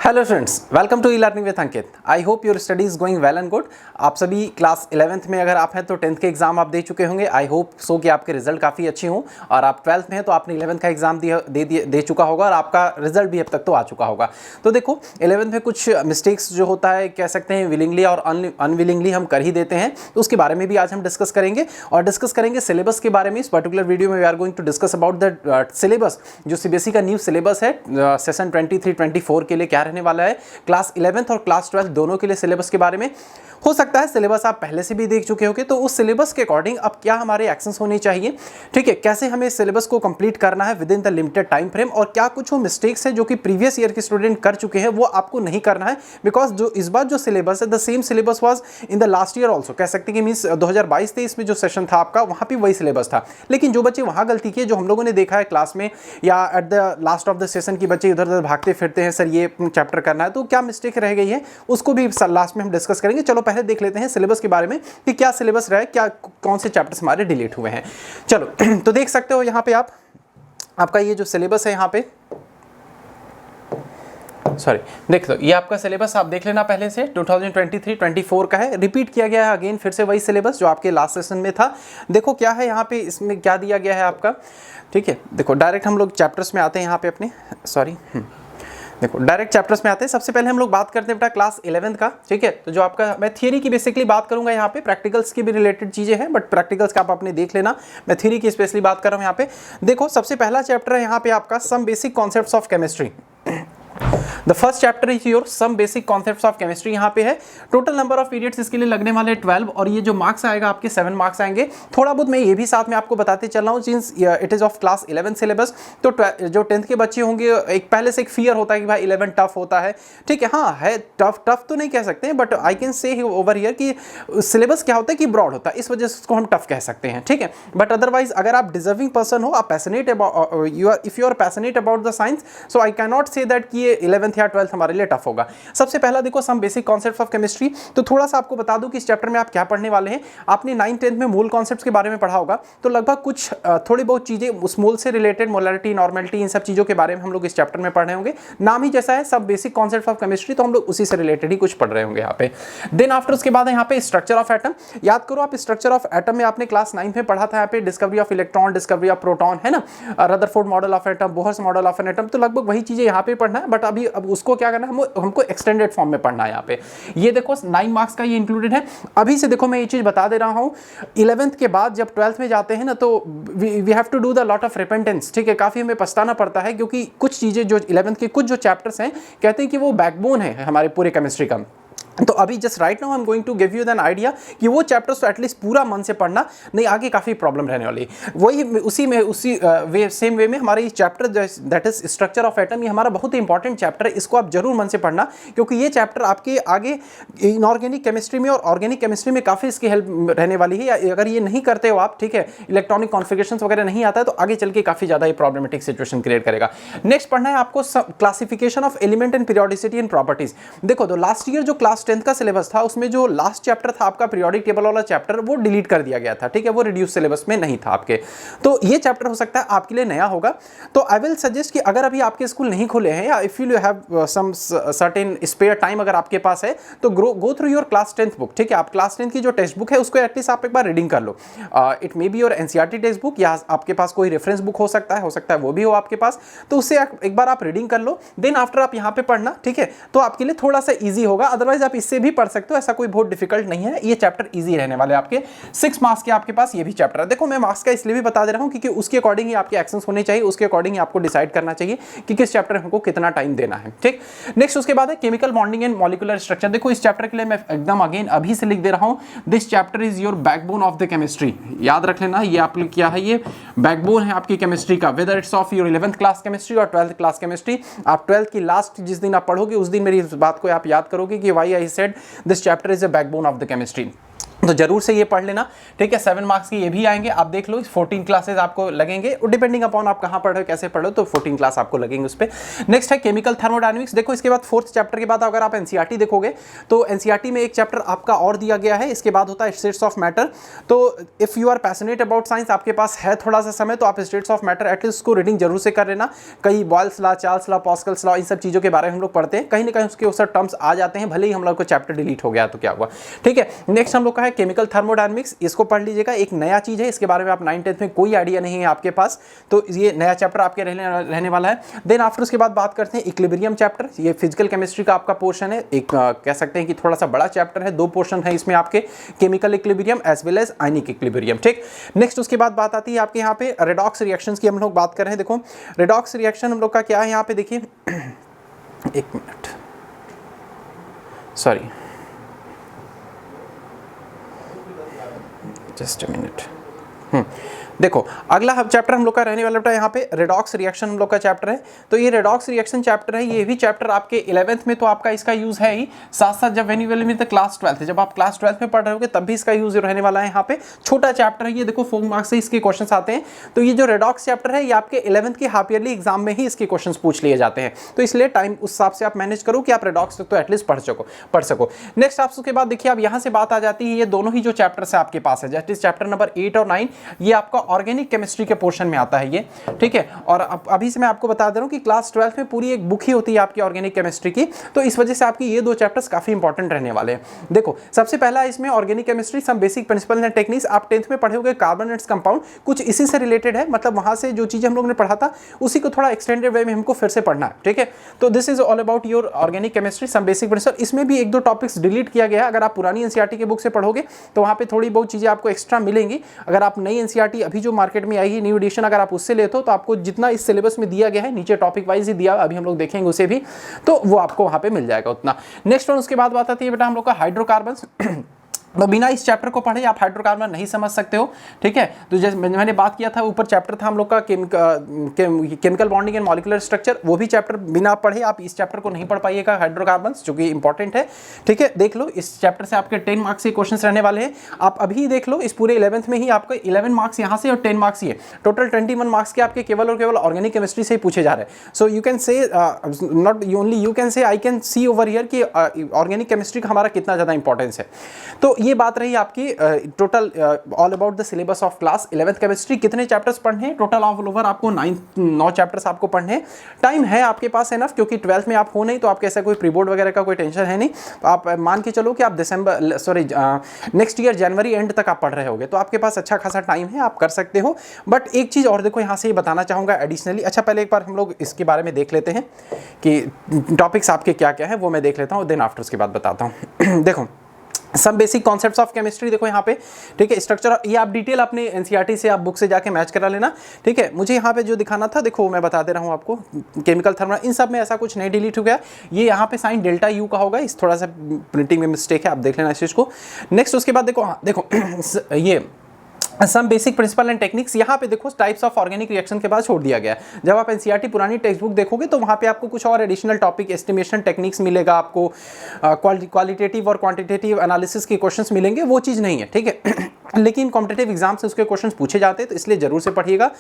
Hello students, welcome to e learning with Ankit. I hope your study is going well and good. आप सभी class 11th में अगर आप हैं तो 10th के एग्जाम आप दे चुके होंगे। आई होप सो कि आपके रिजल्ट काफ़ी अच्छे हों, और आप 12th में हैं तो आपने 11th का एग्जाम दे चुका होगा और आपका रिजल्ट भी अब तक तो आ चुका होगा। तो देखो 11th में कुछ मिस्टेक्स जो होता है कह सकते हैं विलिंगली और अनविलिंगली हम कर ही देते हैं, तो उसके बारे में भी आज हम डिस्कस करेंगे और डिस्कस करेंगे सिलेबस के बारे में। इस पर्टिकुलर वीडियो में we are going to discuss about the syllabus, जो सीबीएसई का न्यू सिलेबस है सेशन 23-24 के लिए क्या रहने वाला है। क्लास 11th और क्लास 12 दोनों के लिए सिलेबस के बारे में हो सकता है सिलेबस आप पहले से भी देख चुके होंगे, तो उस सिलेबस के अकॉर्डिंग अब क्या हमारे एक्शंस होने चाहिए, ठीक है, कैसे हमें सिलेबस को कंप्लीट करना है with in the limited time frame, और क्या कुछ वो मिस्टेक्स है जो कि प्रीवियस ईयर के स्टूडेंट कर चुके हैं वो आपको नहीं करना है। बिकॉज जो इस बार जो सिलेबस है the same syllabus was in the last year also, कह सकते हैं कि मीन्स 2022-23 में जो सेशन था आपका वहां पर वही सिलेबस था। लेकिन जो बच्चे वहां गलती किए, जो हम लोगों ने देखा है क्लास में या at the last of the session की बच्चे इधर उधर भागते फिरते हैं, सर ये चैप्टर करना है, तो क्या मिस्टेक रह गई है उसको भी लास्ट में हम डिस्कस करेंगे। चलो पहले देख लेते हैं सिलेबस के बारे में कि क्या सिलेबस रहा है, क्या कौन से चैप्टर्स हमारे डिलीट हुए हैं। चलो तो देख सकते हो यहां पे आपका ये जो सिलेबस है यहां पे, सॉरी देख दो, ये आपका सिलेबस आप देख लेना पहले से 2023-24 का है। रिपीट किया गया है अगेन, फिर से वही सिलेबस जो आपके लास्ट सेशन में था। देखो क्या है यहाँ पे, इसमें क्या दिया गया है आपका, ठीक है। देखो डायरेक्ट हम लोग चैप्टर्स में आते हैं यहाँ पे अपने, सॉरी देखो डायरेक्ट चैप्टर्स में आते हैं। सबसे पहले हम लोग बात करते हैं बेटा क्लास 11th का, ठीक है। तो जो आपका, मैं थियरी की बेसिकली बात करूंगा यहाँ पे, प्रैक्टिकल्स की भी रिलेटेड चीजें हैं बट प्रैक्टिकल्स का आप अपने देख लेना, मैं थियरी की स्पेशली बात कर रहा हूँ यहाँ पे। देखो सबसे पहला चैप्टर है यहाँ पे आपका some basic concepts of chemistry. The first chapter is your some basic concepts of chemistry. यहाँ पे है टोटल नंबर ऑफ पीरियड्स इसके लिए लगने वाले 12, और ये जो मार्क्स आएगा आपके 7 मार्क्स आएंगे। थोड़ा बहुत मैं ये भी साथ में आपको बताते चल रहा हूँ, since it is of class 11 syllabus, तो जो 10th के बच्चे होंगे एक पहले से एक फियर होता है कि भाई 11 टफ होता है, ठीक है। हाँ है टफ तो नहीं कह सकते हैं, but I can say over here कि सिलेबस क्या होता है कि ब्रॉड होता है, इस वजह से उसको हम टफ कह सकते हैं, ठीक है। बट अदरवाइज अगर आप डिजर्विंग पर्सन हो, आप passionate about if you are passionate about the science, so I can not say that कि ये 11th या 12th हमारे लिए टफ होगा। सबसे पहला देखो some basic concepts of chemistry. तो थोड़ा सा आपको बता दूं कि इस चैप्टर में आप क्या पढ़ने वाले हैं। आपने 9th-10th में मोल कॉन्सेप्ट्स के बारे में पढ़ा होगा, तो लगभग कुछ थोड़ी बहुत चीजें उस मोल से रिलेटेड, मोलैरिटी, नॉर्मेलिटी, इन सब चीजों के बारे में हम लोग इस चैप्टर में पढ़ रहे होंगे। नाम ही जैसा है सब बेसिक कॉन्सेप्ट्स ऑफ केमिस्ट्री, तो हम लोग उसी से रिलेटेड ही कुछ पढ़ रहे होंगे यहाँ पे। देन आफ्टर उसके बाद यहाँ पे स्ट्रक्चर ऑफ एटम। याद करो आप स्ट्रक्चर ऑफ एटम में आपने क्लास 9th में पढ़ा था, यहाँ पे discovery of electron, discovery of proton, है ना, Rutherford model of atom, Bohr's model of an atom, तो लगभग वही चीजें यहाँ पे पढ़ना है। बट अभी अब उसको क्या करना है, हमको एक्सटेंडेड फॉर्म में पढ़ना है यहाँ पे। ये देखो 9 मार्क्स का ये इंक्लूडेड है। अभी से देखो मैं ये चीज बता दे रहा हूँ, 11th के बाद जब 12th में जाते हैं ना, तो we have to do the lot of repentance, ठीक है। काफी हमें पछताना पड़ता है, क्योंकि कुछ चीजें जो 11th के कुछ जो चैप्टर्स हैं कहते हैं कि वो बैकबोन है हमारे पूरे केमिस्ट्री का। तो अभी just right now I am going to give you an idea कि वो चैप्टर्स तो एटलीस्ट पूरा मन से पढ़ना, नहीं आगे काफ़ी प्रॉब्लम रहने वाली। वही उसी सेम वे में हमारे ये chapter that is structure of atom, ये हमारा बहुत ही इंपॉर्टेंट चैप्टर है, इसको आप जरूर मन से पढ़ना, क्योंकि ये चैप्टर आपके आगे इनऑर्गेनिक केमिस्ट्री में और ऑर्गेनिक केमिस्ट्री में काफ़ी इसकी हेल्प रहने वाली है। अगर ये नहीं करते हो आप, ठीक है, इलेक्ट्रॉनिक कॉन्फिगरेशन वगैरह नहीं आता है, तो आगे चल के काफ़ी ज़्यादा ये प्रॉब्लमेटिक सिचुएशन क्रिएट करेगा। नेक्स्ट पढ़ना है आपको classification of element and periodicity and properties. देखो तो लास्ट ईयर जो क्लास 10th का सिलेबस था, उसमें जो लास्ट चैप्टर था आपका पीरियोडिक टेबल वाला चैप्टर, वो डिलीट कर दिया गया था, ठीक है, वो रिड्यूस सिलेबस में नहीं था आपके। तो ये चैप्टर हो सकता है आपके लिए नया होगा। तो आई विल सजेस्ट कि अगर अभी आपके स्कूल नहीं खुले हैं, या if you have some certain spare time अगर आपके पास है, तो go through your class 10th book, ठीक है। आप क्लास 10th की जो टेक्स्ट बुक है उसको एटलीस्ट आप एक बार रीडिंग कर लो। It may be your NCERT textbook, या आपके पास कोई रेफरेंस बुक हो सकता है वो भी हो आपके पास, तो उससे एक बार आप रीडिंग कर लो। देन आफ्टर आप यहाँ पे पढ़ना, ठीक है, तो आपके लिए थोड़ा सा ईजी होगा। अदरवाइज आप इससे भी पढ़ सकते हो, ऐसा कोई बहुत डिफिकल्ट नहीं है। ये चैप्टर इजी रहने वाले आपके। 6 मार्क्स के आपके पास ये भी चैप्टर है। देखो मैं मार्क्स का इसलिए भी बता दे रहा हूं क्योंकि उसके अकॉर्डिंग ही आपके एक्शंस होने चाहिए, उसके अकॉर्डिंग ही आपको डिसाइड करना चाहिए कि किस चैप्टर में हमको कितना टाइम देना है, ठीक। नेक्स्ट उसके बाद है chemical bonding and molecular structure. देखो इस चैप्टर के लिए मैं एकदम अगेन अभी से लिख दे रहा हूं, this chapter is your backbone of the chemistry. याद रख लेना, ये आपने क्या है, ये बैकबोन है आपकी केमिस्ट्री का, whether it's of your 11th class chemistry और 12th क्लास केमिस्ट्री। आप 12th की लास्ट जिस दिन आप पढ़ोगे उस दिन मेरी इस बात को आप याद करोगे कि why I said this chapter is a backbone of the chemistry. तो जरूर से ये पढ़ लेना, ठीक है। 7 मार्क्स की ये भी आएंगे, आप देख लो 14 क्लासेस आपको लगेंगे, और डिपेंडिंग अपॉन आप कहाँ पढ़ रहे हो, कैसे पढ़ रहे हो, तो 14 क्लास आपको लगेंगे उस पर। नेक्स्ट है केमिकल थर्मोडायनेमिक्स। देखो इसके बाद 4th चैप्टर के बाद अगर आप एनसीईआरटी देखोगे तो एनसीईआरटी में एक चैप्टर आपका और दिया गया है, इसके बाद होता है स्टेट्स ऑफ मैटर। तो if you are passionate about science, आपके पास है थोड़ा सा समय, तो आप स्टेट्स ऑफ मैटर एटलीस्ट उसको रीडिंग जरूर से कर लेना। कई Boyle's law, Charles law, Pascal's law, इन सब चीज़ों के बारे में हम लोग पढ़ते हैं, कहीं ना कहीं उसके ऊपर टर्म्स आ जाते हैं, भले ही हम लोग को चैप्टर डिलीट हो गया तो क्या हुआ, ठीक है। नेक्स्ट हम लोग का है केमिकल थर्मोडायनेमिक्स, इसको पढ़ लीजिएगा, एक नया चीज है, इसके बारे में आप 9th-10th में कोई आइडिया नहीं है आपके पास, तो ये नया चैप्टर आपके रहने वाला है। देन आफ्टर उसके बाद बात करते हैं इक्विलिब्रियम चैप्टर, ये फिजिकल केमिस्ट्री का आपका पोर्शन है, एक कह सकते हैं कि थोड़ा सा बड़ा चैप्टर है, 2 पोर्शन है इसमें आपके, chemical equilibrium as well as ionic equilibrium, ठीक। नेक्स्ट उसके बाद बात आती है आपके यहाँ पे रेडॉक्स रिएक्शंस की हम लोग बात कर रहे हैं। देखो रेडॉक्स रिएक्शन हम लोग का क्या है यहाँ पे, देखिए एक minute, sorry just a minute. देखो अगला चैप्टर हम लोग का रहने वाला बेटा यहाँ पे रेडॉक्स रिएक्शन हम लोग का चैप्टर है। तो ये रेडॉक्स रिएक्शन चैप्टर है, ये भी चैप्टर आपके 11th में तो आपका इसका यूज है ही, साथ साथ जब वेन्यूअल में क्लास 12th है, जब आप क्लास 12th में पढ़ रहे होगे तब भी इसका यूज रहने वाला है। यहाँ पे छोटा चैप्टर है ये, देखो 4 मार्क्स से इसके क्वेश्चंस आते हैं। तो ये जो रेडॉक्स चैप्टर है ये आपके 11th के हाफ ईयरली एग्जाम में ही इसके क्वेश्चन पूछ लिए जाते हैं, तो इसलिए टाइम उस हिसाब से आप मैनेज करो कि आप रेडॉक्स तक तो एटलीस्ट पढ़ सको। नेक्स्ट आप उसके बाद देखिए, अब यहाँ से बात आ जाती है, ये दोनों ही जो चैप्टर्स है आपके पास है, जैसे चैप्टर नंबर 8 और 9, ये आपका ऑर्गेनिक केमिस्ट्री के पोर्शन में आता है ये, ठीक है। और अभी से मैं आपको बता दे रहा हूं कि क्लास 12th में पूरी एक बुक ही होती है आपकी ऑर्गेनिक केमिस्ट्री की, तो इस वजह से आपकी ये 2 चैप्टर्स काफी इंपॉर्टेंट रहने वाले हैं। देखो सबसे पहला इसमें organic chemistry, some basic principle and techniques, आप 10th में पढ़े होगे कार्बन एंड कंपाउंड, कुछ इसी से रिलेटेड है, मतलब वहां से जो चीजें हम लोग ने पढ़ा था उसी को थोड़ा एक्सटेंडेड वे में हमको फिर से पढ़ना है, ठीक है। तो this is all about your organic chemistry, some basic principle. इसमें भी 1-2 टॉपिक्स डिलीट किया गया है, अगर आप पुरानी एनसीईआरटी के बुक से पढ़ोगे तो वहां पे थोड़ी बहुत चीजें आपको एक्स्ट्रा मिलेंगी। अगर आप नई एनसीईआरटी अभी जो मार्केट में आई है न्यू एडिशन, अगर आप उससे लेते हो तो आपको जितना इस सिलेबस में दिया गया है, नीचे टॉपिक वाइज ही दिया, अभी हम लोग देखेंगे उसे भी, तो वो आपको वहां पे मिल जाएगा उतना। नेक्स्ट वन उसके बाद बात आती है बेटा हम लोग का हाइड्रोकार्बन्स। तो बिना इस चैप्टर को पढ़े आप हाइड्रोकार्बन नहीं समझ सकते हो, ठीक है। तो जैसे मैंने बात किया था, ऊपर चैप्टर था हम लोग का chemical bonding and molecular structure, वो भी चैप्टर बिना पढ़े आप इस चैप्टर को नहीं पढ़ पाइएगा, हाइड्रोकार्बन्स, जो कि इंपॉर्टेंट है, ठीक है। देख लो इस चैप्टर से आपके 10 मार्क्स के क्वेश्चन रहने वाले हैं। आप अभी देख लो इस पूरे 11th में ही आपको 11 मार्क्स यहाँ से और 10 मार्क्स ये, टोटल 21 मार्क्स के आपके केवल और केवल ऑर्गेनिक केमिस्ट्री से ही पूछे जा रहे हैं। So you can say not only you can say, I can see over here कि ऑर्गेनिक केमिस्ट्री का हमारा कितना ज़्यादा इंपॉर्टेंस है। तो ये बात रही आपकी total all about the syllabus of class 11th chemistry. कितने चैप्टर्स पढ़ने हैं टोटल ऑल ओवर, आपको 9 चैप्टर्स आपको पढ़ने हैं। टाइम है आपके पास एनफ, क्योंकि 12th में आप हो नहीं, तो आपके ऐसा कोई प्री बोर्ड वगैरह का कोई टेंशन है नहीं। तो आप मान के चलो कि आप नेक्स्ट ईयर जनवरी एंड तक आप पढ़ रहे होगे, तो आपके पास अच्छा खासा टाइम है, आप कर सकते हो। बट एक चीज़ और देखो यहाँ से ये बताना चाहूँगा एडिशनली, अच्छा पहले एक बार हम लोग इसके बारे में देख लेते हैं कि टॉपिक्स आपके क्या क्या है, वो मैं देख लेता हूँ, देन आफ्टर उसके बाद बताता हूँ। देखो सब बेसिक कॉन्सेप्ट्स ऑफ केमिस्ट्री देखो यहाँ पे, ठीक है। स्ट्रक्चर ये आप डिटेल अपने एनसीईआरटी से आप बुक से जाके मैच करा लेना, ठीक है। मुझे यहाँ पे जो दिखाना था देखो मैं बता दे रहा हूँ आपको, केमिकल थर्मल, इन सब में ऐसा कुछ नहीं डिलीट हो गया, ये यहाँ पे साइन डेल्टा यू का होगा, इस थोड़ा सा प्रिंटिंग में मिस्टेक है, आप देख लेना इस चीज़ को। नेक्स्ट उसके बाद देखो, हाँ देखो ये some basic principle and techniques, यहाँ पे देखो टाइप्स ऑफ ऑर्गेनिक रिएक्शन के बाद छोड़ दिया गया है। जब आप एनसीईआरटी पुरानी टेक्स्ट बुक देखोगे तो वहाँ पे आपको कुछ और एडिशनल टॉपिक, एस्टिमेशन टेक्निक्स मिलेगा आपको, क्वालिटेटिव और क्वांटिटेटिव एनालिसिस के क्वेश्चंस मिलेंगे, वो चीज़ नहीं है, ठीक है। लेकिन कॉम्पिटेटिव एग्जाम से उसके क्वेश्चंस पूछे जाते हैं, तो इसलिए जरूर से पढ़िएगा।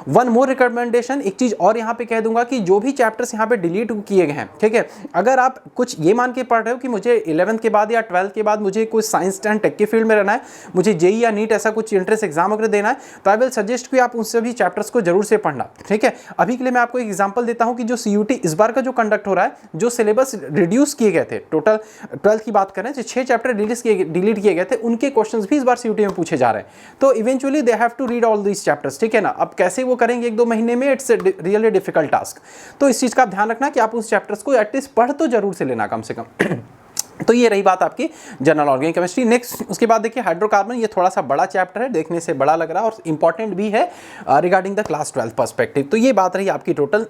वन मोर रिकमेंडेशन, एक चीज़ और यहाँ पे कह दूंगा कि जो भी चैप्टर्स यहाँ पे डिलीट किए गए हैं, ठीक है, अगर आप कुछ ये मान के पढ़ रहे हो कि मुझे 11th के बाद या 12th के बाद मुझे कुछ साइंस एंड टेक के फील्ड में रहना है, मुझे जेई या नीट ऐसा कुछ एंट्रेंस एग्जाम वगैरह देना है, तो आई विल सजेस्ट कि आप उन सभी चैप्टर्स को जरूर से पढ़ना, ठीक है। अभी के लिए मैं आपको एक एग्जांपल देता हूं कि जो सीयूटी इस बार का जो कंडक्ट हो रहा है, जो सिलेबस रिड्यूस किए गए थे, टोटल 12th की बात करें, जो 6 चैप्टर डिलीट किए गए थे, उनके क्वेश्चंस भी इस बार सीयूटी में पूछे जा रहे हैं। तो eventually they have to read all these chapters, ठीक है ना। अब कैसे वो करेंगे 1-2 महीने में, इट्स रियली डिफिकल्ट टास्क। तो इस चीज का ध्यान रखना कि आप उस चैप्टर्स को एटलीस्ट पढ़ तो जरूर से लेना कम से कम। तो ये रही बात आपकी जनरल ऑर्गेनिक केमिस्ट्री। नेक्स्ट उसके बाद देखिए हाइड्रोकार्बन, ये थोड़ा सा बड़ा चैप्टर है, देखने से बड़ा लग रहा है और इंपॉर्टेंट भी है रिगार्डिंग द क्लास 12 पर्सपेक्टिव। तो ये बात रही आपकी टोटल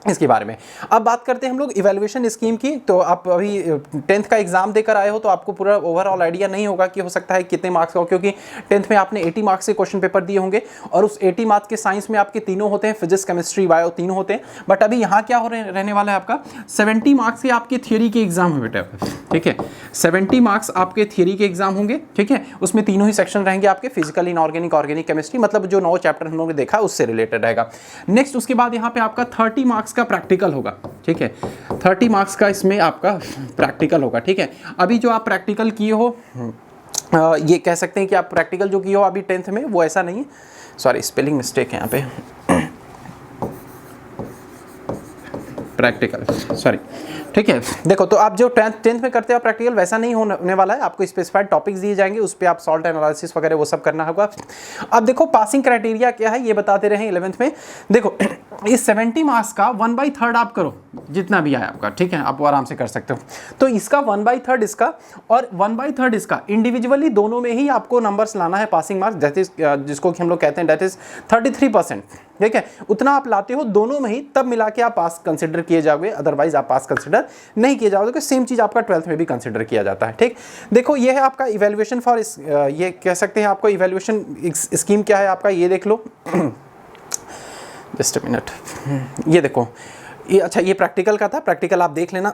इसके बारे में। अब बात करते हैं हम लोग इवैल्यूएशन स्कीम की। तो आप अभी 10th का एग्जाम देकर आए हो तो आपको पूरा ओवरऑल आइडिया नहीं होगा कि हो सकता है कितने मार्क्स का हो, क्योंकि 10th में आपने 80 मार्क्स के क्वेश्चन पेपर दिए होंगे और उस 80 मार्क्स के साइंस में आपके तीनों होते हैं, फिजिक्स केमिस्ट्री बायो तीनों होते हैं। बट अभी यहाँ क्या रहने वाला है आपका 70 मार्क्स के आपके थियरी के एग्जाम है बेटा, ठीक है। 70 मार्क्स आपके थियरी के एग्जाम होंगे, ठीक है। उसमें तीनों ही सेक्शन रहेंगे आपके, फिजिकल, इनऑर्गेनिक, ऑर्गेनिक, केमिस्ट्री, मतलब जो 9 चैप्टर हम लोगों ने देखा उससे रिलेटेड रहेगा। नेक्स्ट उसके बाद यहाँ पे आपका 30 मार्क्स का प्रैक्टिकल होगा, ठीक है। 30 मार्क्स का इसमें आपका प्रैक्टिकल होगा, ठीक है। अभी जो आप प्रैक्टिकल किए हो ये कह सकते हैं कि आप प्रैक्टिकल जो किए हो अभी 10th में वो ऐसा नहीं है, सॉरी स्पेलिंग मिस्टेक है यहाँ पे, प्रैक्टिकल, सॉरी, ठीक है। देखो तो आप जो 10th में करते हो प्रैक्टिकल वैसा नहीं होने वाला है, आपको स्पेसिफाइड टॉपिक्स दिए जाएंगे, उस पर आप सॉल्ट एनालिसिस वगैरह वो सब करना होगा। अब देखो पासिंग क्राइटेरिया क्या है ये बताते रहे 11th में। देखो इस 70 मार्क्स का 1/3 आप करो, जितना भी आए आपका, ठीक है, आप वो आराम से कर सकते हो। तो इसका 1/3 इसका और 1/3 इसका इंडिविजुअली दोनों में ही आपको नंबर्स लाना है पासिंग मार्क्स, दैट इज जिसको हम लोग कहते हैं दैट इज 33%, ठीक है। उतना आप लाते हो दोनों में ही, तब मिला के आप पास कंसिडर किए जाओगे, अदरवाइज आप पास कंसिडर नहीं किए जाओगे। तो सेम चीज आपका 12th में भी कंसिडर किया जाता है, ठीक। देखो ये है आपका इवैल्यूएशन फॉर, ये कह सकते हैं आपको इवैल्यूएशन स्कीम क्या है आपका, ये देख लो जस्ट अ मिनट, ये देखो ये, अच्छा ये प्रैक्टिकल का था, प्रैक्टिकल आप देख लेना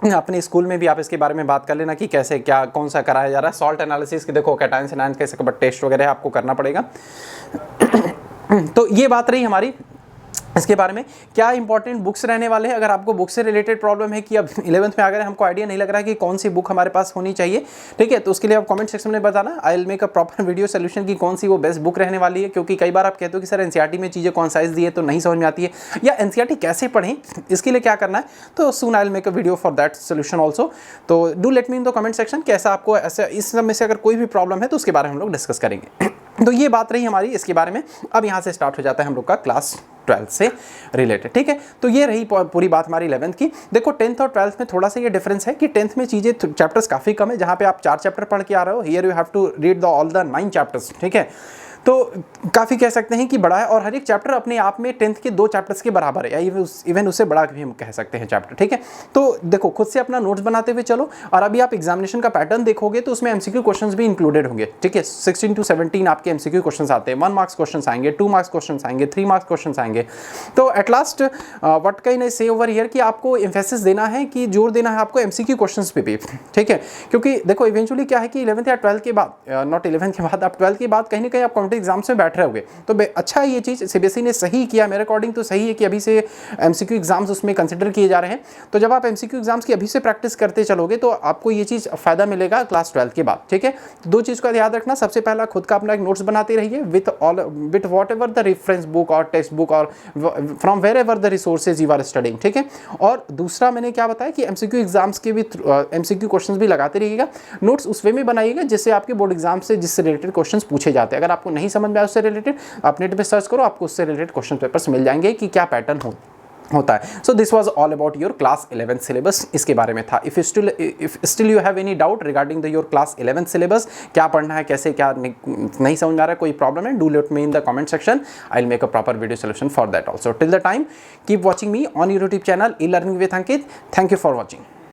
अपने स्कूल में भी आप इसके बारे में बात कर लेना कि कैसे क्या कौन सा कराया जा रहा है। सॉल्ट एनालिसिस की देखो कैटायंस एनायंस कैसे टेस्ट वगैरह आपको करना पड़ेगा। तो ये बात रही हमारी इसके बारे में। क्या इंपॉर्टेंट बुक्स रहने वाले हैं, अगर आपको बुक से रिलेटेड प्रॉब्लम है कि अब 11th में अगर हमको आइडिया नहीं लग रहा है कि कौन सी बुक हमारे पास होनी चाहिए, ठीक है, तो उसके लिए आप कमेंट सेक्शन में बताना, आई will make a proper video solution कि कौन सी वो बेस्ट बुक रहने वाली है। क्योंकि कई बार आप कहते हो कि सर एनसीईआरटी में चीज़ें कौन साइज दी है तो नहीं समझ में आती है, या एनसीईआरटी कैसे पढ़ें, इसके लिए क्या करना है, तो soon I will make a video for that solution also. तो do let me in the comment section कि ऐसा आपको ऐसा इस सब में से अगर कोई भी प्रॉब्लम है तो उसके बारे में हम लोग डिस्कस करेंगे। तो ये बात रही हमारी इसके बारे में। अब यहाँ से स्टार्ट हो जाता है हम लोग का क्लास 12th से रिलेटेड, ठीक है। तो ये रही पूरी बात हमारी 11th की। देखो 10th और 12th में थोड़ा सा ये डिफरेंस है कि 10th में चीज़ें चैप्टर्स काफ़ी कम है, जहाँ पे आप 4 चैप्टर पढ़ के आ रहे हो, here you have to read all the 9 chapters, ठीक है। तो काफ़ी कह सकते हैं कि बड़ा है, और हर एक चैप्टर अपने आप में 10th के 2 चैप्टर्स के बराबर है, या इवन उससे बड़ा भी हम कह सकते हैं चैप्टर, ठीक है। तो देखो खुद से अपना नोट्स बनाते हुए चलो, और अभी आप एग्जामिनेशन का पैटर्न देखोगे तो उसमें एमसीक्यू क्वेश्चंस भी इंक्लूडेड होंगे, ठीक है। 16 to 17 आपके एमसीक्यू क्वेश्चंस आते हैं, 1 मार्क्स क्वेश्चंस आएंगे, 2 मार्क्स क्वेश्चंस आएंगे, 3 मार्क्स क्वेश्चंस आएंगे। तो at last what can I से ओवर हियर कि आपको एम्फेसिस देना है, कि जोर देना है आपको एमसीक्यू क्वेश्चंस पे भी, ठीक है। क्योंकि देखो इवेंचुअली क्या है कि 11th या 12th के बाद, नॉट 11th के बाद, आप 12th के बाद कहीं ना कहीं आप कॉम्पिटिटिव एग्जाम्स में बैठ रहे होगे। तो अच्छा है ये चीज़, सीबीएसई ने सही किया मेरे अकॉर्डिंग, तो सही है कि अभी से एमसीक्यू एग्जाम्स उसमें कंसिडर किए जा रहे हैं। तो जब आप एमसीक्यू एग्जाम्स की अभी से प्रैक्टिस करते चलोगे तो आपको ये चीज़ फायदा मिलेगा क्लास 12th के बाद, ठीक है। तो 2 चीज़ का याद रखना, सबसे पहला खुद का अपना एक नोट्स बनाते रहिए with whatever the reference book और टेक्स्ट बुक और from wherever the resources you are studying, ठीक है। और दूसरा मैंने क्या बताया कि एमसीक्यू एग्जाम्स के भी एमसीक्यू क्वेश्चंस भी लगाते रहिएगा, नोट्स उस वे में बनाइएगा जिससे आपके बोर्ड एग्जाम से जिससे रिलेटेड क्वेश्चंस पूछे जाते हैं। अगर आपको नहीं समझ में आए उससे रिलेटेड, आप नेट पे सर्च करो, आपको उससे रिलेटेड क्वेश्चन पेपर्स मिल जाएंगे कि क्या पैटर्न होता है। So this was all about your class 11th syllabus, इसके बारे में था। If still you have any doubt regarding the your class 11th syllabus, क्या पढ़ना है, कैसे क्या नहीं समझ में आ रहा है, कोई प्रॉब्लम है, do let me in the comment section, I will make a proper video solution for that also. Till the time keep watching me on YouTube channel E learning with Ankit. Thank you for watching.